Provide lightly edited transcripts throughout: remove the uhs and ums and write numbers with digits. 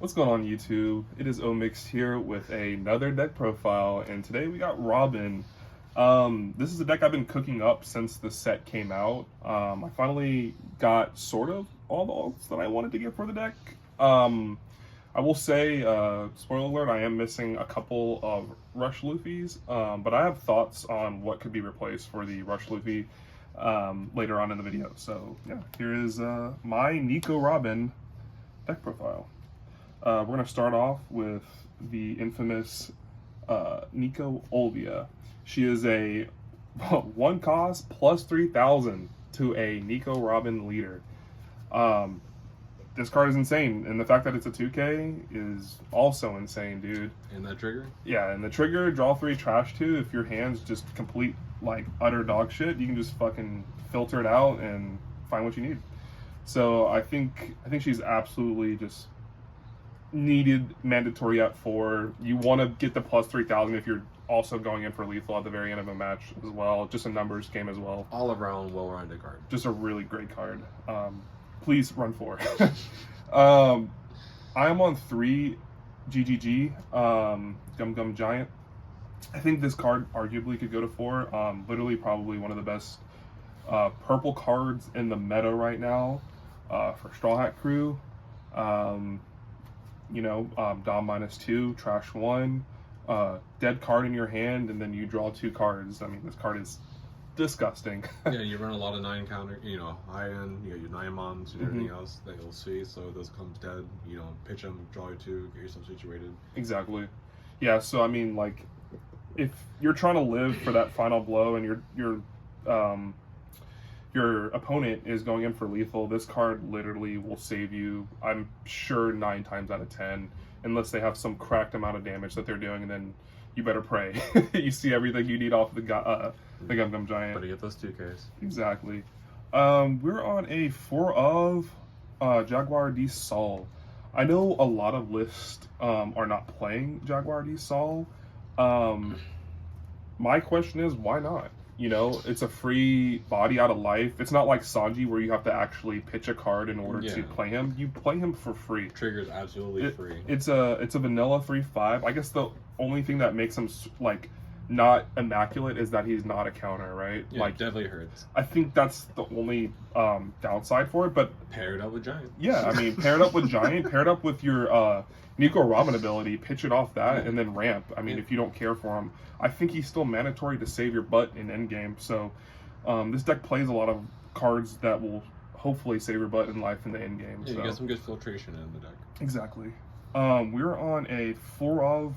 What's going on YouTube? It is Omixed here with another deck profile, and today we got Robin. This is a deck I've been cooking up since the set came out. I finally got sort of all the ults that I wanted to get for the deck. I will say, spoiler alert, I am missing a couple of Rush Luffys, but I have thoughts on what could be replaced for the Rush Luffy later on in the video. So yeah, here is my Nico Robin deck profile. We're going to start off with the infamous Nico Olvia. She is a 1 cost plus 3,000 to a Nico Robin leader. This card is insane, and the fact that it's a 2K is also insane, dude. And that trigger? Yeah, and the trigger, draw 3, trash 2. If your hand's just complete, like, utter dog shit, you can just fucking filter it out and find what you need. So I think she's absolutely just needed, mandatory at 4. You want to get the plus 3,000 if you're also going in for lethal at the very end of a match as well. Just a numbers game as well. All around well-rounded card. Just a really great card. Please run 4. I am on 3 GGG Gum Gum Giant. I think this card arguably could go to 4. Literally probably one of the best purple cards in the meta right now for Straw Hat Crew. Dom -2, trash 1, dead card in your hand, and then you draw 2 cards. I mean, this card is disgusting. Yeah, you run a lot of 9 counter, high end, you got your 9 mons and everything else that you'll see. So those comes dead, pitch them, draw your 2, get yourself situated. Exactly. Yeah, so I mean, like, if you're trying to live for that final blow and your opponent is going in for lethal, this card literally will save you, I'm sure, 9 times out of 10, unless they have some cracked amount of damage that they're doing, and then you better pray. You see everything you need off the Gum Gum Giant. Better get those 2Ks. Exactly. We're on a 4 of Jaguar D Sol. I know a lot of lists are not playing Jaguar D Sol. My question is, why not? It's a free body out of life. It's not like Sanji where you have to actually pitch a card in order to play him. You play him for free. Trigger's absolutely free. It's a vanilla 3/5. I guess the only thing that makes him like not immaculate is that he's not a counter, right? Yeah, like, definitely hurts. I think that's the only downside for it. But paired up with Giant. Yeah, I mean, paired up with Giant, paired up with your Nico Robin ability, pitch it off that, and then ramp. I mean, if you don't care for him, I think he's still mandatory to save your butt in endgame. So this deck plays a lot of cards that will hopefully save your butt in life in the endgame. Yeah, so you got some good filtration in the deck. Exactly. We're on a 4 of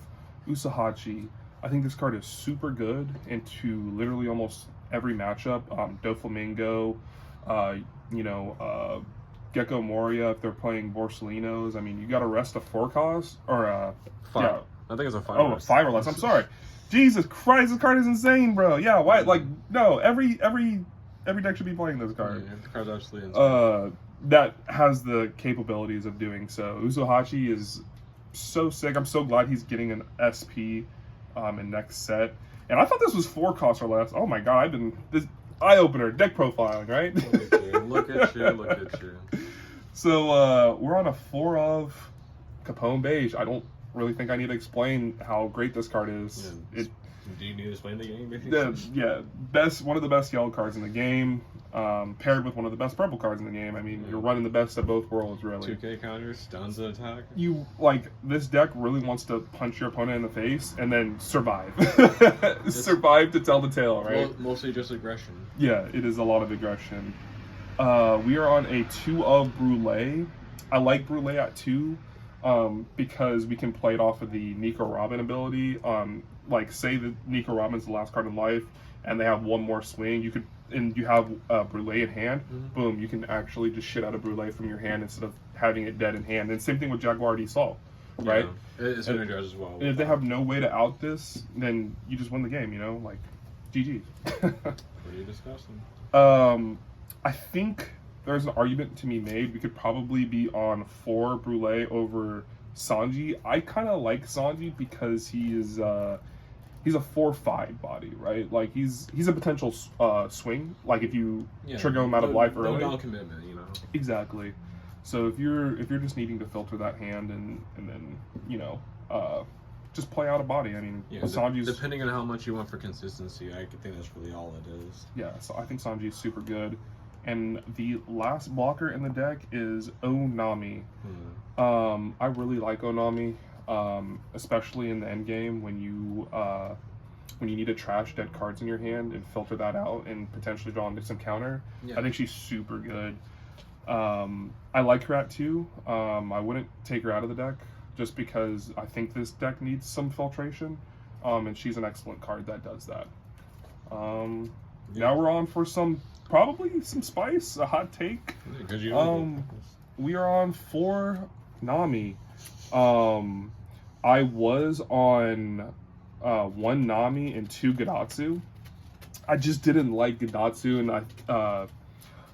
Usahachi. I think this card is super good into literally almost every matchup. Doflamingo, Gecko Moria if they're playing Borsalinos. I mean, you got to rest a 4 cost or 5. Yeah. I think it's a 5. Oh, 5 or less. I'm sorry. Jesus Christ, this card is insane, bro. Yeah, why? Like, no, every deck should be playing this card. Yeah, the card's actually insane. That has the capabilities of doing so. Usahachi is so sick. I'm so glad he's getting an SP in next set. And I thought this was 4 costs or less. Oh my god, I've been this eye opener, deck profiling, right? Look at you. So we're on a 4 of Capone Beige. I don't really think I need to explain how great this card is. Yeah, do you need to explain the game? One of the best yellow cards in the game, paired with one of the best purple cards in the game. I mean, you're running the best of both worlds, really. 2K counters, stuns an attack. This deck really wants to punch your opponent in the face and then survive. Survive to tell the tale, right? Mostly just aggression. Yeah, it is a lot of aggression. We are on a 2 of Brule. I like Brule at 2 because we can play it off of the Nico Robin ability. Like, say that Nico Robin's the last card in life and they have one more swing, you have Brule in hand, boom, you can actually just shit out of Brule from your hand instead of having it dead in hand. And same thing with Jaguar D Sol, right? Yeah, it's synergized as well. And if they have no way to out this, then you just win the game, like, GG. What are you discussing? I think there's an argument to be made. We could probably be on 4 Brule over Sanji. I kind of like Sanji because he's a 4/5 body, right? Like he's a potential swing. Like if you trigger him out of life early. No commitment, Exactly. So if you're just needing to filter that hand and then just play out a body. I mean, Yeah, Sanji's depending on how much you want for consistency, I think that's really all it is. yeah. So I think Sanji's super good. And the last blocker in the deck is Onami. I really like Onami, especially in the end game when you need to trash dead cards in your hand and filter that out and potentially draw into some counter. Yeah. I think she's super good. I like her at 2. I wouldn't take her out of the deck just because I think this deck needs some filtration, and she's an excellent card that does that. Now we're on for probably some spice, a hot take. We are on 4 Nami. I was on 1 Nami and 2 Gadatsu. I just didn't like Gadatsu, and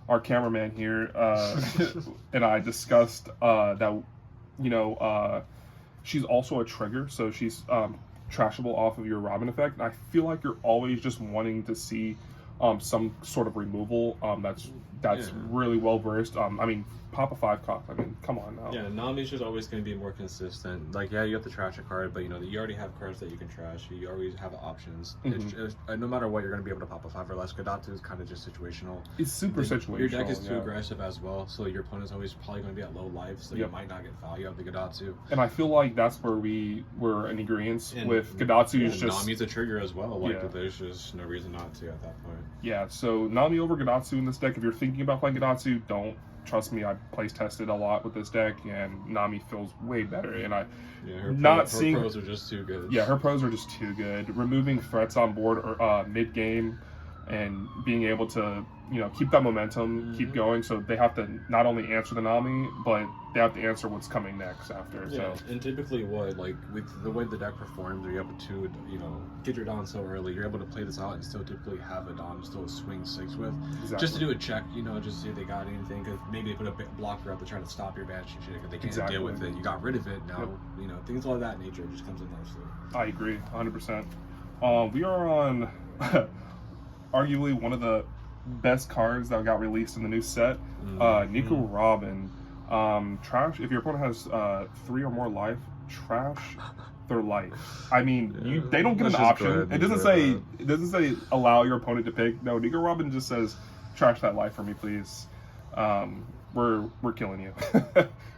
our cameraman here and I discussed that she's also a trigger, so she's trashable off of your Robin effect. And I feel like you're always just wanting to see some sort of removal that's really well versed. I mean, pop a 5 cost. I mean, come on now. Yeah, Nami's just always going to be more consistent. Like, yeah, you have to trash a card, but you already have cards that you can trash. You always have options. No matter what, you're going to be able to pop a 5 or less. Gadatsu is kind of just situational. It's super situational. Your deck is too aggressive as well, so your opponent's always probably going to be at low life, so you might not get value out of the Gadatsu. And I feel like that's where we were in agreement with Gadatsu. Is just Nami's a trigger as well. Like, there's just no reason not to at that point. Yeah, so Nami over Gadatsu in this deck. If you're thinking about playing Gadatsu, don't. Trust me, I place tested a lot with this deck, and Nami feels way better. And her pros are just too good. Yeah, her pros are just too good. Removing threats on board or mid game, and being able to keep that momentum, keep going. So they have to not only answer the Nami, but they have to answer what's coming next after. Yeah, so and typically with the way the deck performs, you're able to get your Dawn so early. You're able to play this out and still typically have a Dawn still swing 6 with, just to do a check. Just to see if they got anything. Because maybe they put a blocker up to try to stop your Banshee shit because they can't deal with it. You got rid of it now. Things like that nature just comes in nicely. I agree, 100%. We are on arguably one of the best cards that got released in the new set. Nico Robin. Trash. If your opponent has 3 or more life, trash their life. I mean, they don't get an option. It doesn't say allow your opponent to pick. No, Nico Robin just says trash that life for me, please. We're killing you.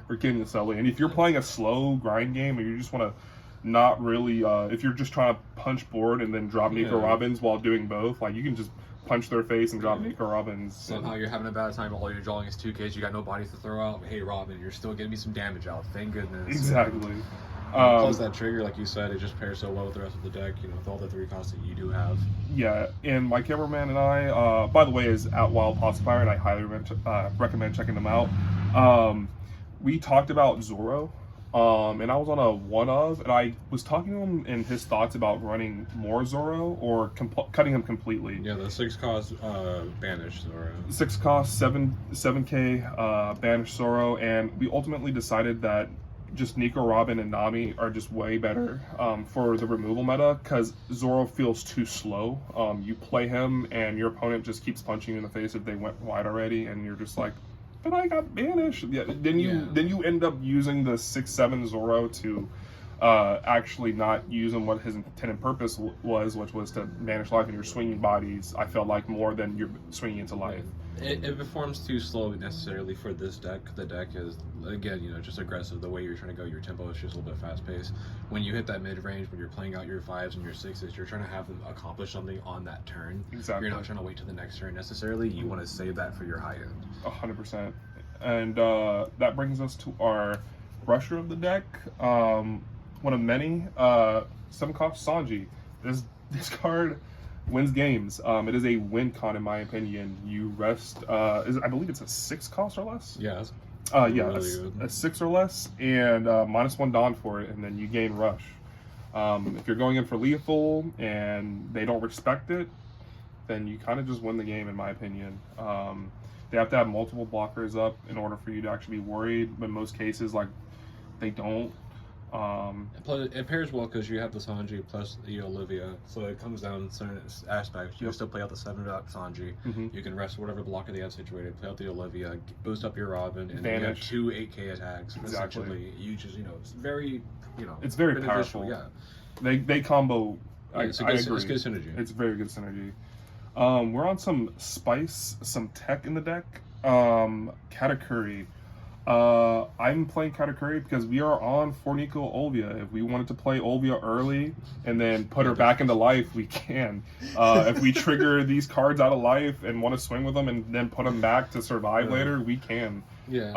We're killing you slowly. And if you're playing a slow grind game, or you just want to not really, if you're just trying to punch board and then drop Nico Robins while doing both, like, you can just punch their face and drop Nico Robins. Somehow you're having a bad time, all you're drawing is 2Ks, you got no bodies to throw out. Hey Robin, you're still getting me some damage out, thank goodness. Exactly. Plus that trigger, like you said, it just pairs so well with the rest of the deck, with all the 3 costs that you do have. Yeah, and my cameraman and I, by the way, is at Wild Pacifier, and I highly recommend checking them out. We talked about Zoro, and I was on a one of, and I was talking to him and his thoughts about running more Zoro or cutting him completely. Yeah, the 6 cost banish Zoro. 6 cost 7K banish Zoro, and we ultimately decided that just Nico Robin and Nami are just way better for the removal meta, because Zoro feels too slow. You play him and your opponent just keeps punching you in the face if they went wide already, and you're just like, but I got banished. Yeah, then you end up using the 6/7 Zoro to actually not using what his intended purpose was, which was to banish life, and you're swinging bodies, I felt like, more than you're swinging into life. It performs too slow necessarily for this deck. The deck is, again, just aggressive. The way you're trying to go, your tempo is just a little bit fast paced. When you hit that mid range, when you're playing out your 5s and your 6s, you're trying to have them accomplish something on that turn. Exactly. You're not trying to wait to the next turn necessarily. You want to save that for your high end. 100%. And that brings us to our rusher of the deck. One of many. 7 cost Sanji. This card wins games. It is a win con in my opinion. You rest. I believe it's a 6 cost or less. Yeah. Really a 6 or less, and -1 Dawn for it, and then you gain Rush. If you're going in for lethal and they don't respect it, then you kind of just win the game in my opinion. They have to have multiple blockers up in order for you to actually be worried. But in most cases, like, they don't. Plus, it pairs well because you have the Sanji plus the Olivia, so it comes down to certain aspects. You still play out the 7-drop Sanji. You can rest whatever blocker they have situated, play out the Olivia, boost up your Robin, and then you have 2 8K attacks. Exactly. Essentially, you just it's very it's very beneficial. powerful. Yeah, They combo. yeah, I agree. It's good synergy. It's very good synergy. We're on some spice, some tech in the deck. Katakuri. I'm playing Katakuri because we are on for Nico Olvia. If we wanted to play Olvia early and then put her back into life, we can. If we trigger these cards out of life and want to swing with them and then put them back to survive later, we can. Yeah.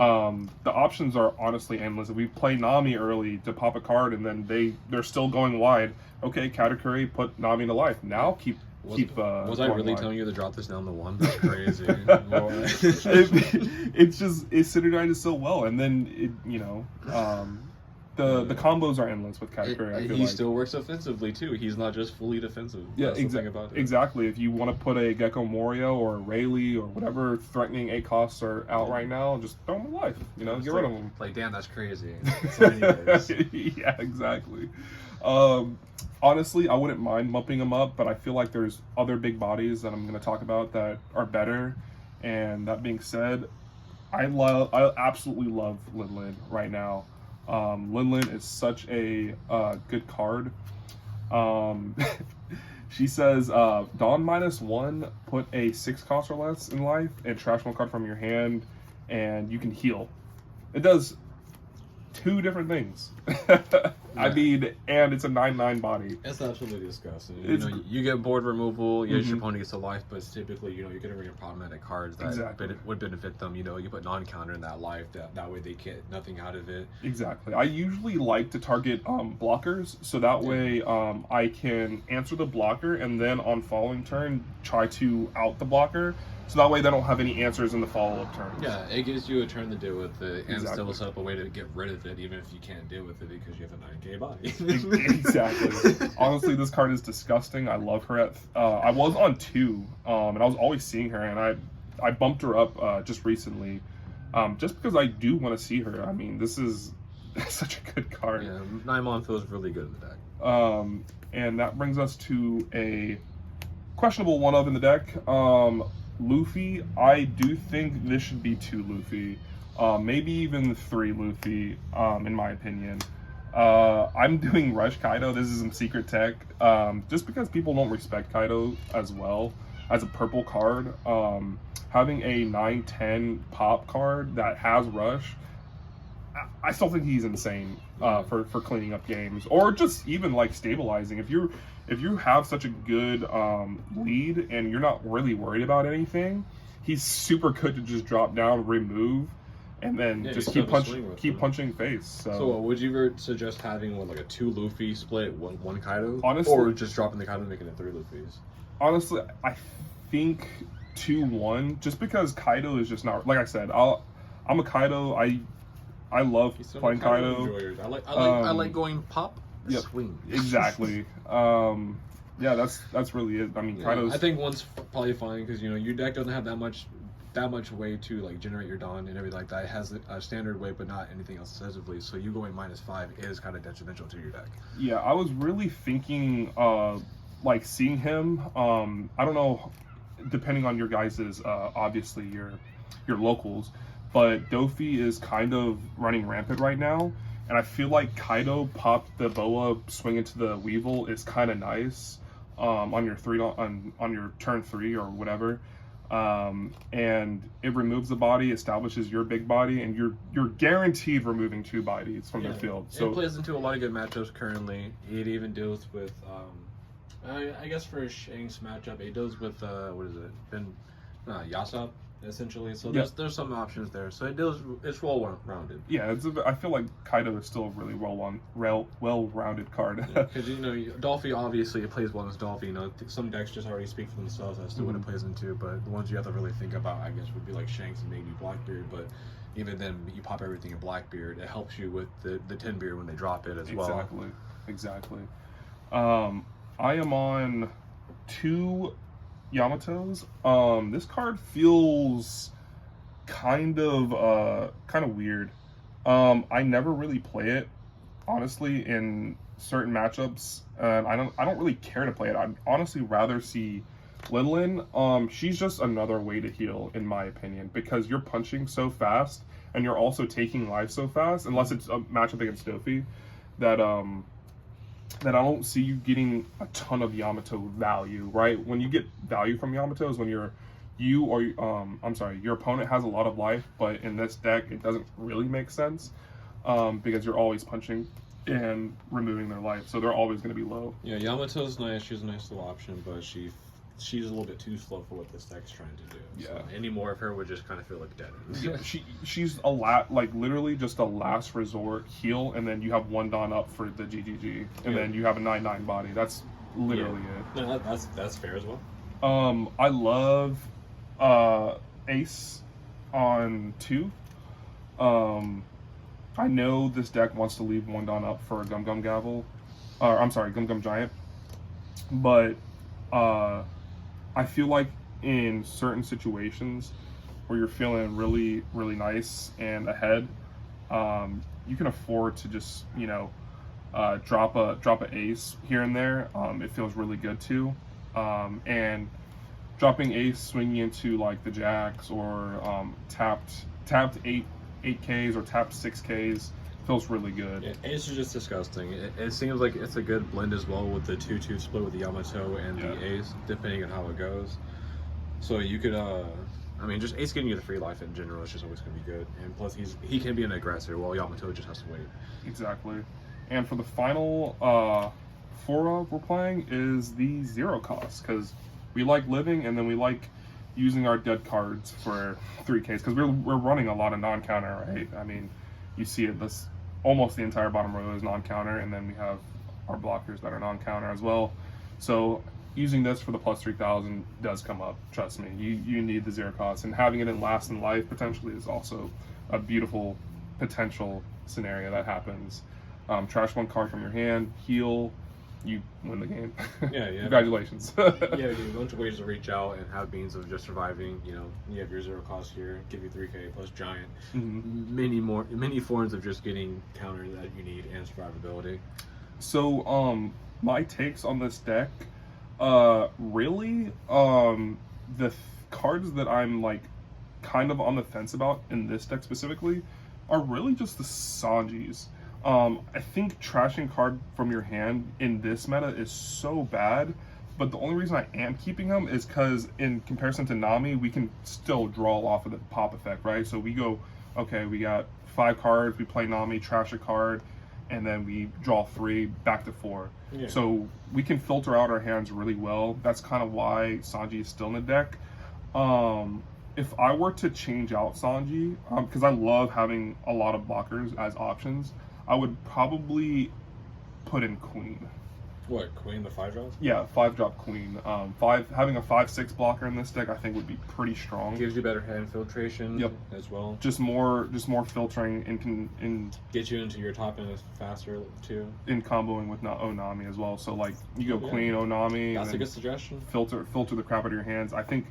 The options are honestly endless. If we play Nami early to pop a card and then they're still going wide, okay, Katakuri, put Nami into life. Now keep. Was I really telling you to drop this down to 1? That's crazy. It synergizes so well, and then the combos are endless with Katakuri. He still works offensively too. He's not just fully defensive. Yeah, That's the thing about it. Exactly. If you want to put a Gecko Morio or a Rayleigh or whatever threatening 8 costs are out right now, just throw them in life. Get rid of them. Like, damn, that's crazy. So anyways. Yeah, exactly. Honestly, I wouldn't mind bumping them up, but I feel like there's other big bodies that I'm going to talk about that are better. And that being said, I absolutely love Linlin right now. Linlin is such a good card. She says, Dawn -1, put a 6 cost or less in life and trash 1 card from your hand, and you can heal. It does 2 different things. I mean, and it's a 9/9 body. It's absolutely disgusting. You get board removal, yes, your opponent gets to life, but it's typically, you're going to bring in problematic cards that would benefit them. You put non-counter in that life, that way they get nothing out of it. Exactly. I usually like to target blockers, so that way I can answer the blocker and then on following turn try to out the blocker. So that way they don't have any answers in the follow-up turns. Yeah, it gives you a turn to deal with it and still set up a way to get rid of it, even if you can't deal with it because you have a 9K body. Exactly. Honestly, this card is disgusting. I love her at... I was on 2, and I was always seeing her, and I bumped her up just recently, just because I do want to see her. I mean, this is such a good card. Yeah, Naimon feels really good in the deck. And that brings us to a questionable one of in the deck. Luffy, I do think this should be 2 Luffy, maybe even 3 Luffy, in my opinion. I'm doing Rush Kaido. This is some secret tech, just because people don't respect Kaido as well as a purple card. Having a 9/10 pop card that has Rush, I still think he's insane for cleaning up games, or just even like stabilizing. If you have such a good lead and you're not really worried about anything, he's super good to just drop down, remove, and then just keep punching face. So would you suggest having like a 2 Luffy split, one Kaido, honestly, or just dropping the Kaido and making it 3 Luffys? Honestly, I think 2-1, just because Kaido is just not, like I said, I'm a Kaido. I love playing Kaido. I like going pop. Yep, swing. Exactly. Yeah, that's really it. I mean, Kaido's... I think 1's probably fine because your deck doesn't have that much way to like generate your Dawn and everything like that. It has a standard way, but not anything else excessively. So you going -5 is kind of detrimental to your deck. Yeah, I was really thinking, like seeing him. I don't know, depending on your guys's, obviously your locals, but Dofi is kind of running rampant right now. And I feel like Kaido pop the Boa, swing into the Weevil is kind of nice on your turn 3 or whatever, and it removes the body, establishes your big body, and you're guaranteed removing 2 bodies from the field. So it plays into a lot of good matchups currently. It even deals with I guess for a Shanks matchup, it deals with what is it? Yasop. Essentially, so there's some options there. So it's well rounded. Yeah, I feel like Kaido is still a really well rounded card. Because Dolphy obviously it plays well as Dolphy. Some decks just already speak for themselves as to what it plays into. But the ones you have to really think about, I guess, would be like Shanks and maybe Blackbeard. But even then, you pop everything in Blackbeard. It helps you with the 10 beard when they drop it as well. Exactly. I am on 2 Yamatos. This card feels kind of weird. I never really play it. honestly, in certain matchups, I don't really care to play it. I'd honestly rather see Linlin. She's just another way to heal, in my opinion, because you're punching so fast and you're also taking life so fast. Unless it's a matchup against Dofi, that I don't see you getting a ton of Yamato value. Right? When you get value from Yamato is when your opponent has a lot of life, but in this deck it doesn't really make sense because you're always punching and removing their life, so they're always going to be low. Yeah, Yamato's nice. She's a nice little option, but she's a little bit too slow for what this deck's trying to do. Yeah. So any more of her would just kind of feel like dead. Yeah, she's literally just a last resort heal, and then you have one Dawn up for the GGG, and then you have a 9/9 body. That's literally it. No, that's fair as well. I love Ace on 2. I know this deck wants to leave one Dawn up for a Gum Gum Gavel, Gum Gum Giant, but I feel like in certain situations where you're feeling really, really nice and ahead, you can afford to just, drop a ace here and there. It feels really good too. And dropping ace, swinging into like the jacks or tapped 8Ks or tapped 6Ks feels really good. Yeah, ace is just disgusting. It seems like it's a good blend as well with the 2/2 split with the Yamato and the ace, depending on how it goes. So you could, just ace getting you the free life in general is just always going to be good. And plus, he can be an aggressor, while Yamato just has to wait. Exactly. And for the final fora we're playing is the 0 cost, because we like living and then we like using our dead cards for 3Ks, because we're running a lot of non-counter, right? I mean, you see it, this almost the entire bottom row is non-counter, and then we have our blockers that are non-counter as well. So using this for the plus 3,000 does come up, trust me. You need the 0 cost, and having it in last in life potentially is also a beautiful potential scenario that happens. Trash one card from your hand, heal, you win the game. Yeah. Congratulations. Yeah, you have a bunch of ways to reach out and have means of just surviving. You have your 0 cost here, give you 3K plus giant. Many forms of just getting counter that you need and survivability. So my takes on this deck, really, the cards that I'm like kind of on the fence about in this deck specifically are really just the Sanjis. I think trashing card from your hand in this meta is so bad, but the only reason I am keeping him is because in comparison to Nami, we can still draw off of the pop effect, right? So we go, okay, we got 5 cards, we play Nami, trash a card, and then we draw 3, back to 4. Yeah. So we can filter out our hands really well. That's kind of why Sanji is still in the deck. If I were to change out Sanji, because I love having a lot of blockers as options, I would probably put in Queen. What, Queen, the 5-drop? Yeah, 5-drop Queen. Having a 5/6 blocker in this deck, I think would be pretty strong. Gives you better hand filtration as well. Just more filtering and get you into your top end faster too. In comboing with Onami as well. So like you go Queen, Onami. That's a good suggestion. Filter the crap out of your hands. I think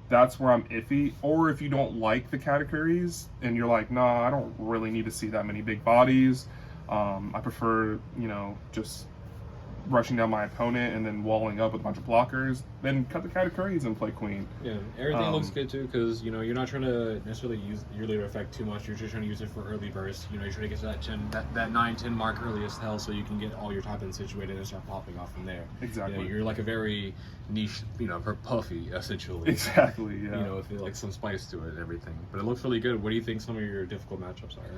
that's where I'm iffy. Or if you don't like the categories and you're like, nah, I don't really need to see that many big bodies. I prefer, just rushing down my opponent and then walling up with a bunch of blockers, then cut the categories and play Queen. Yeah, everything looks good too, because you're not trying to necessarily use your leader effect too much. You're just trying to use it for early burst. You're trying to get to that 9-10 mark early as hell, so you can get all your top end situated and start popping off from there. Exactly. You're like a very niche, puffy essentially. Exactly. Yeah. With like some spice to it and everything. But it looks really good. What do you think some of your difficult matchups are?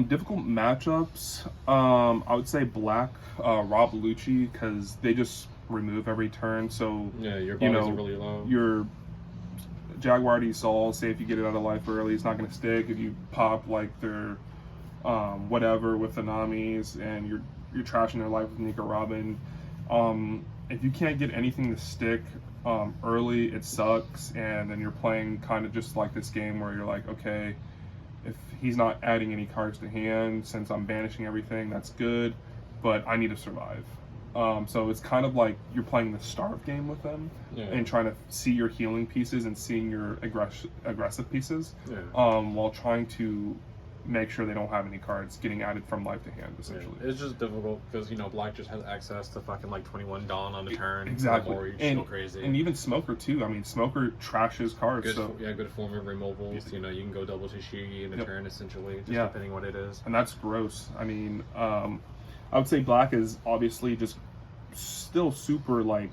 Difficult matchups, I would say black, Rob Lucci, because they just remove every turn. So yeah, your bodies are really low. Your Jaguar D Sol, say if you get it out of life early, it's not going to stick. If you pop like their whatever with the Namis and you're trashing their life with Nico Robin, if you can't get anything to stick early, it sucks. And then you're playing kind of just like this game where you're like, okay, if he's not adding any cards to hand, since I'm banishing everything, that's good, but I need to survive. So it's kind of like you're playing the starve game with them and trying to see your healing pieces and seeing your aggressive pieces while trying to make sure they don't have any cards getting added from life to hand, essentially. Yeah, it's just difficult because, you know, black just has access to fucking like 21 Dawn on the turn. Exactly. Or you just go crazy. And even Smoker, too. I mean, Smoker trashes cards. Good, so. Yeah, good form of removals. You know, you can go double Tashigi in a turn, essentially, just depending what it is. And that's gross. I mean, I would say black is obviously just still super, like,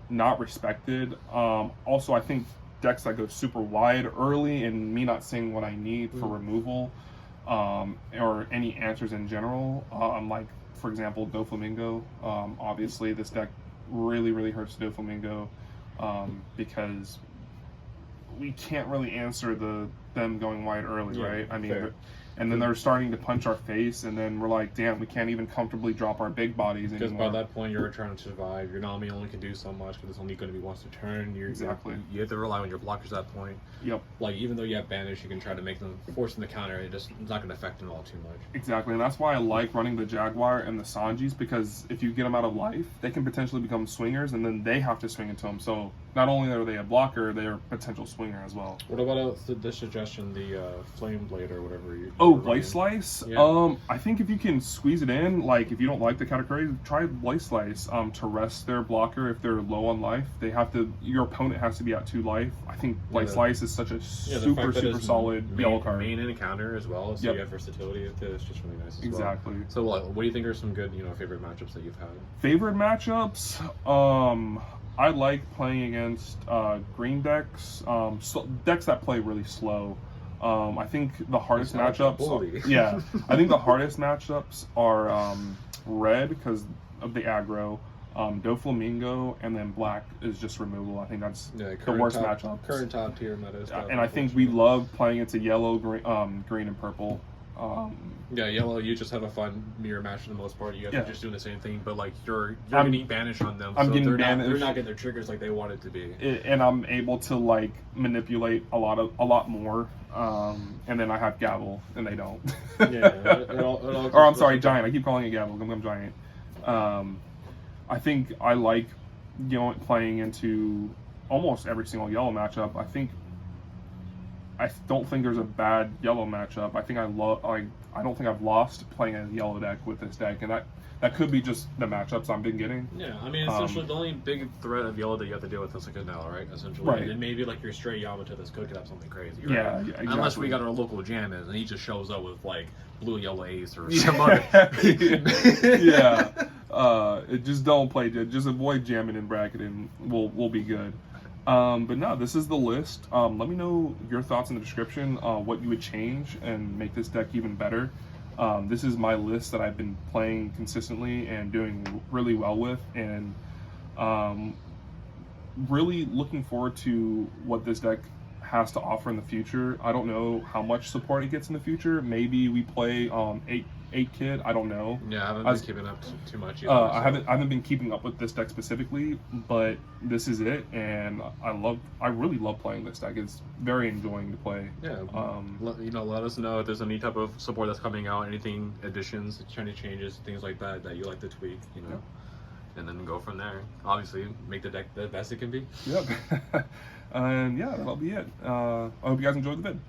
not respected. Also, I think decks that go super wide early and me not seeing what I need for removal or any answers in general, like, for example, Doflamingo. Obviously, this deck really hurts Doflamingo because we can't really answer them going wide early, right? I mean, and then they're starting to punch our face, and then we're like, damn, we can't even comfortably drop our big bodies anymore. Because by that point, you're trying to survive. Your Nami only can do so much because it's only going to be once a turn. Exactly. You have to rely on your blockers at that point. Yep. Like, even though you have banish, you can try to make them force them to counter. It's not going to affect them all too much. Exactly, and that's why I like running the Jaguar and the Sanjis, because if you get them out of life, they can potentially become swingers, and then they have to swing into them. So not only are they a blocker, they are a potential swinger as well. What about this suggestion, the Flame Blade or whatever you... Oh, Blade Slice? Yeah. I think if you can squeeze it in, like if you don't like the category, try Blade Slice to rest their blocker if they're low on life. They have to, your opponent has to be at 2 life. I think Blade Slice is such a super solid yellow card. Main and counter as well, so you have versatility with it. It's just really nice as exactly. well. So what do you think are some good, you know, favorite matchups that you've had? Favorite matchups? I like playing against green decks, decks that play really slow. I think the hardest matchups, I think the hardest matchups are red because of the aggro, Doflamingo, and then black is just removal. I think that's the worst matchup. Current top tier meta stuff. And I think we love playing into yellow, green, and purple. Yellow, you just have a fun mirror match for the most part. You guys are just doing the same thing, but like you're getting banished on them. I'm getting banished. They're not getting their triggers like they want it to be. And I'm able to like manipulate a lot more. And then I have Gavel, and they don't. Or I'm sorry, Giant. I keep calling it Gavel. I'm Giant. I think I like playing into almost every single yellow matchup. I don't think there's a bad yellow matchup. I don't think I've lost playing a yellow deck with this deck, and that could be just the matchups I've been getting. Yeah, I mean, essentially the only big threat of yellow that you have to deal with is like a Nell, right? Essentially, right. And maybe like your straight Yamato that's could have something crazy, right? Yeah, exactly. Unless we got our local Jammers and he just shows up with like blue yellow ace or some other. Just don't play. Just avoid jamming in bracket, and we'll be good. But no, this is the list. Let me know your thoughts in the description, what you would change and make this deck even better. This is my list that I've been playing consistently and doing really well with, and really looking forward to what this deck has to offer in the future. I don't know how much support it gets in the future. Maybe we play 8 kid. I don't know. Yeah, I haven't been keeping up too much either. I haven't been keeping up with this deck specifically, but this is it, and I really love playing this deck. It's very enjoying to play. Yeah. Let us know if there's any type of support that's coming out, anything additions, any changes, things like that you like to tweak. And then go from there. Obviously, make the deck the best it can be. Yep. And yeah, that'll be it. I hope you guys enjoyed the vid.